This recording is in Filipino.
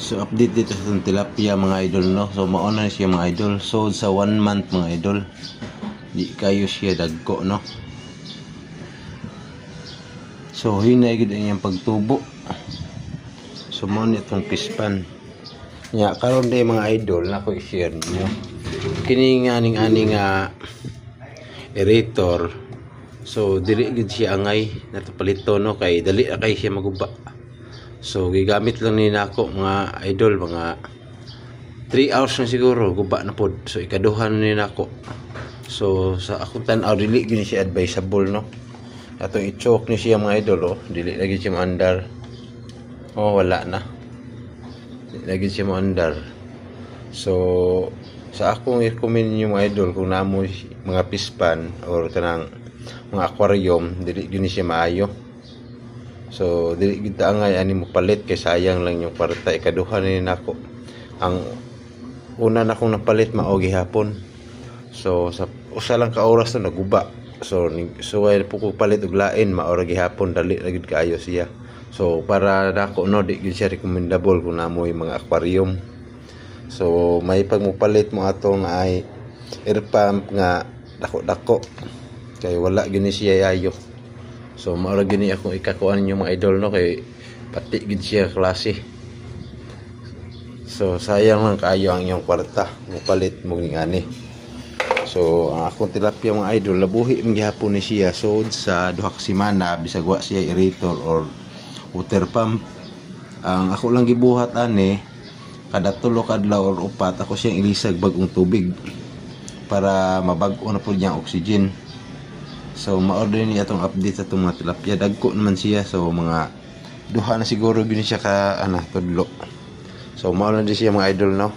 So update dito sa itong tilapia mga idol, no. So mauna siya mga idol. So sa 1 month mga idol, di kayo siya dagko, no. So hinay gid ang iyang pagtubo. So mo ni itong pispan nya karon day mga idol na ko i-share ninyo kini nga aning aerator. So dili gid siya angay natapalito, no, kay dali na kay siya maguba. So gigamit lang ni nako mga idol mga 3 hours na siguro guba na pod. So ikaduhan ni nako. So sa akong tan-aw dili gid siya advisable, no. Atong i-choke ni siya mga idol, oh, dili lagi siya maandar. Oh, wala na. Dili lagi siya maandar. So sa akong i-recommend niyo mga idol kung namo mga pispan or kanang mga aquarium, dili gid siya maayo. So dili gid ta angay ani mo palit kay sayang lang yung kwarta. Ikaduha ni nako. Ang una na akong napalit mao gihapon. So sa usa lang ka oras na naguba. So ay po ko palit og lain maora gihapon dali ra gid kaayo siya. So para nako, no, di gid siya recommendable kung namo yung mga aquarium. So may pagmupalit mo atong ay air pump nga dako-dako kay wala gini siya yayo. So maura gini akong ikakuan yung mga idol, no, kay pati gid siya klase. So sayang lang kaayo ang iyong kwarta mupalit mo ning ani. So ang akong tilapia mga idol labuhi man gihapon ni siya. So sa duha ka semana bisag wa siya aerator or water pump. Ang ako lang gibuhat ani kada 3 kadlaw or 4 ako siyang ilisag bagong tubig para mabag-o na pud niya oxygen. So ma-order niya atong update sa itong mga tilapia. Dagko naman siya. So mga duha na siguro gini siya ka tudlo. So mao na di siya mga idol, no.